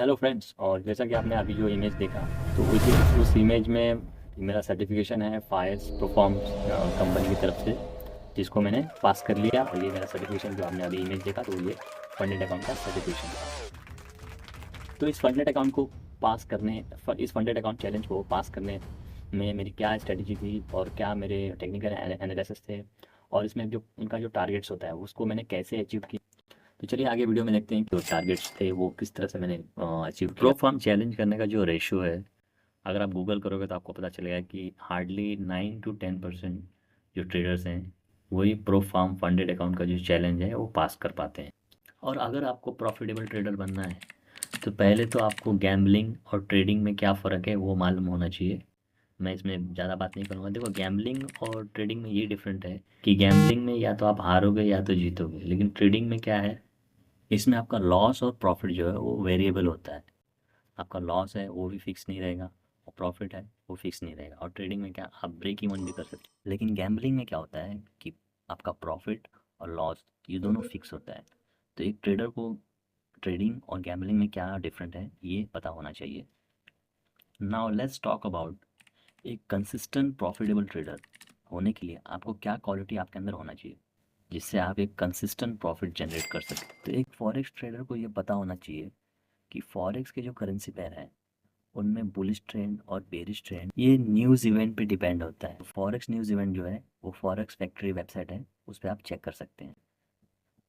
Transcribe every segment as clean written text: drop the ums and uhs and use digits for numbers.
Hello friends. और जैसा कि आपने अभी जो इमेज देखा, तो उस इमेज में मेरा सर्टिफिकेशन है फायर्स परफॉर्म्स कंपनी की तरफ से, जिसको मैंने पास कर लिया। और ये मेरा सर्टिफिकेशन जो आपने अभी इमेज देखा, तो ये फंडेड अकाउंट का सर्टिफिकेशन था। तो इस फंडेड अकाउंट को पास करने इस फंडेड अकाउंट चैलेंज को पास करने में मेरी क्या स्ट्रेटजी थी और क्या मेरे टेक्निकल एनालिसिस थे, और इसमें जो उनका जो टारगेट्स होता है उसको मैंने कैसे अचीव किया। तो चलिए आगे वीडियो में देखते हैं कि जो टारगेट्स थे वो किस तरह से मैंने अचीव किया। प्रो फार्म चैलेंज करने का जो रेशियो है, अगर आप गूगल करोगे तो आपको पता चलेगा कि हार्डली 9 to 10% जो ट्रेडर्स हैं वही प्रो फार्म फंडेड अकाउंट का जो चैलेंज है वो पास कर पाते हैं। और अगर आपको प्रॉफिटेबल ट्रेडर बनना है तो पहले तो आपको गैम्बलिंग और ट्रेडिंग में क्या फ़र्क है वो मालूम होना चाहिए। मैं इसमें ज़्यादा बात नहीं करूँगा। देखो, गैम्बलिंग और ट्रेडिंग में ये डिफरेंट है कि गैम्बलिंग में या तो आप हारोगे या तो जीतोगे, लेकिन ट्रेडिंग में क्या है, इसमें आपका लॉस और प्रॉफिट जो है वो वेरिएबल होता है। आपका लॉस है वो भी फिक्स नहीं रहेगा, और प्रॉफिट है वो फिक्स नहीं रहेगा। और ट्रेडिंग में क्या, आप ब्रेक इवन भी कर सकते हैं। लेकिन गैम्बलिंग में क्या होता है कि आपका प्रॉफिट और लॉस ये दोनों फिक्स होता है। तो एक ट्रेडर को ट्रेडिंग और गैम्बलिंग में क्या डिफरेंट है ये पता होना चाहिए। नाउ लेट्स टॉक अबाउट एक कंसिस्टेंट प्रॉफिटेबल ट्रेडर होने के लिए आपको क्या क्वालिटी आपके अंदर होना चाहिए, जिससे आप एक कंसिस्टेंट प्रॉफिट जनरेट कर सकें। तो एक फॉरेक्स ट्रेडर को ये पता होना चाहिए कि फॉरेक्स के जो करेंसी पेयर हैं उनमें बुलिश ट्रेंड और बेरिश ट्रेंड ये न्यूज़ इवेंट पे डिपेंड होता है। फॉरेक्स न्यूज़ इवेंट जो है वो फॉरेक्स फैक्ट्री वेबसाइट है, उस पर आप चेक कर सकते हैं।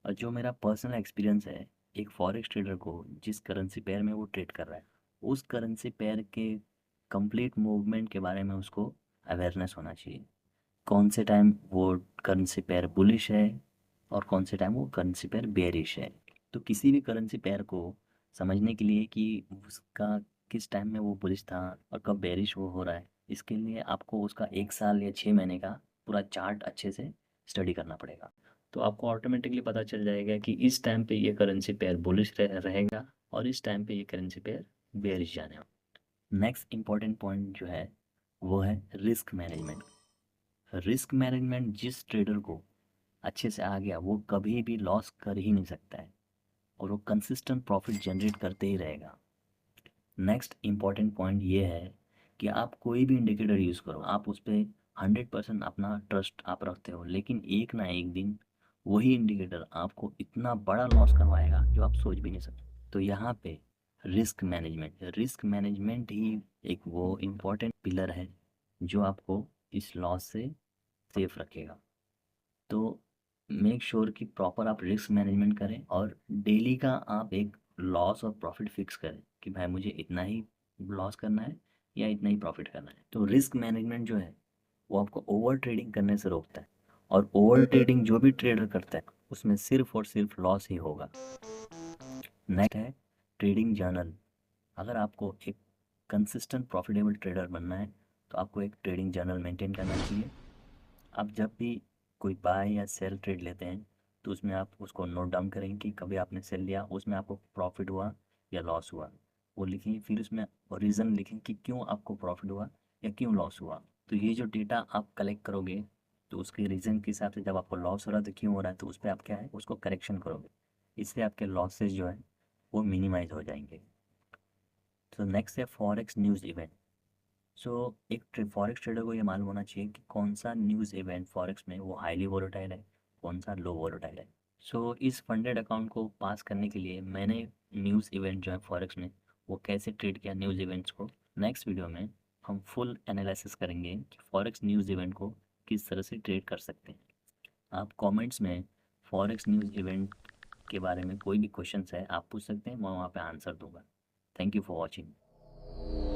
और जो मेरा पर्सनल एक्सपीरियंस है, एक फॉरेक्स ट्रेडर को जिस करेंसी पेयर में वो ट्रेड कर रहा है उस करेंसी पेयर के कंप्लीट मूवमेंट के बारे में उसको अवेयरनेस होना चाहिए। कौन से टाइम वो करेंसी पेयर बुलिश है और कौन से टाइम वो करेंसी पेयर बेरिश है। तो किसी भी करेंसी पेयर को समझने के लिए कि उसका किस टाइम में वो बुलिश था और कब बेरिश वो हो रहा है, इसके लिए आपको उसका 1 साल या 6 महीने का पूरा चार्ट अच्छे से स्टडी करना पड़ेगा। तो आपको ऑटोमेटिकली पता चल जाएगा कि इस टाइम पे ये करेंसी पेयर बुलिश रहेगा और इस टाइम पे ये करेंसी पेयर बेरिश जाने वाला। नेक्स्ट इंपॉर्टेंट पॉइंट जो है वो है रिस्क मैनेजमेंट। रिस्क मैनेजमेंट जिस ट्रेडर को अच्छे से आ गया वो कभी भी लॉस कर ही नहीं सकता है, और वो कंसिस्टेंट प्रॉफिट जनरेट करते ही रहेगा। नेक्स्ट इम्पॉर्टेंट पॉइंट ये है कि आप कोई भी इंडिकेटर यूज़ करो, आप उस पर 100% अपना ट्रस्ट आप रखते हो, लेकिन एक ना एक दिन वही इंडिकेटर आपको इतना बड़ा लॉस करवाएगा जो आप सोच भी नहीं सकते। तो यहाँ पे रिस्क मैनेजमेंट ही एक वो इम्पोर्टेंट पिलर है जो आपको इस लॉस से सेफ रखेगा। तो मेक श्योर कि प्रॉपर आप रिस्क मैनेजमेंट करें और डेली का आप एक लॉस और प्रॉफिट फिक्स करें कि भाई मुझे इतना ही लॉस करना है या इतना ही प्रॉफिट करना है। तो रिस्क मैनेजमेंट जो है वो आपको ओवर ट्रेडिंग करने से रोकता है, और ओवर ट्रेडिंग जो भी ट्रेडर करता है उसमें सिर्फ और सिर्फ लॉस ही होगा। नेक्स्ट है ट्रेडिंग जर्नल। अगर आपको एक कंसिस्टेंट प्रॉफिटेबल ट्रेडर बनना है तो आपको एक ट्रेडिंग जर्नल मेंटेन करना चाहिए। आप जब भी कोई बाय या सेल ट्रेड लेते हैं तो उसमें आप उसको नोट डाउन करेंगे कि कभी आपने सेल लिया, उसमें आपको प्रॉफिट हुआ या लॉस हुआ, वो लिखेंगे। फिर उसमें रीज़न लिखेंगे कि क्यों आपको प्रॉफिट हुआ या क्यों लॉस हुआ। तो ये जो डेटा आप कलेक्ट करोगे तो उसके रीज़न के हिसाब से जब आपको लॉस हो रहा है तो क्यों हो रहा है, तो उस पर आप क्या है उसको करेक्शन करोगे। इससे आपके लॉसेस जो है वो मिनिमाइज हो जाएंगे। तो नेक्स्ट है फॉरेक्स न्यूज़ इवेंट। सो एक फॉरेक्स ट्रेडर को ये मालूम होना चाहिए कि कौन सा न्यूज़ इवेंट फॉरेक्स में वो हाईली वोलेटाइल है, कौन सा लो वोलेटाइल है। सो इस फंडेड अकाउंट को पास करने के लिए मैंने न्यूज़ इवेंट जो है फॉरेक्स में वो कैसे ट्रेड किया न्यूज़ इवेंट्स को, नेक्स्ट वीडियो में हम फुल एनालिसिस करेंगे कि फॉरेक्स न्यूज़ इवेंट को किस तरह से ट्रेड कर सकते हैं। आप कमेंट्स में फॉरेक्स न्यूज़ इवेंट के बारे में कोई भी क्वेश्चंस है आप पूछ सकते हैं, मैं वहाँ पे आंसर दूंगा। Thank you for watching.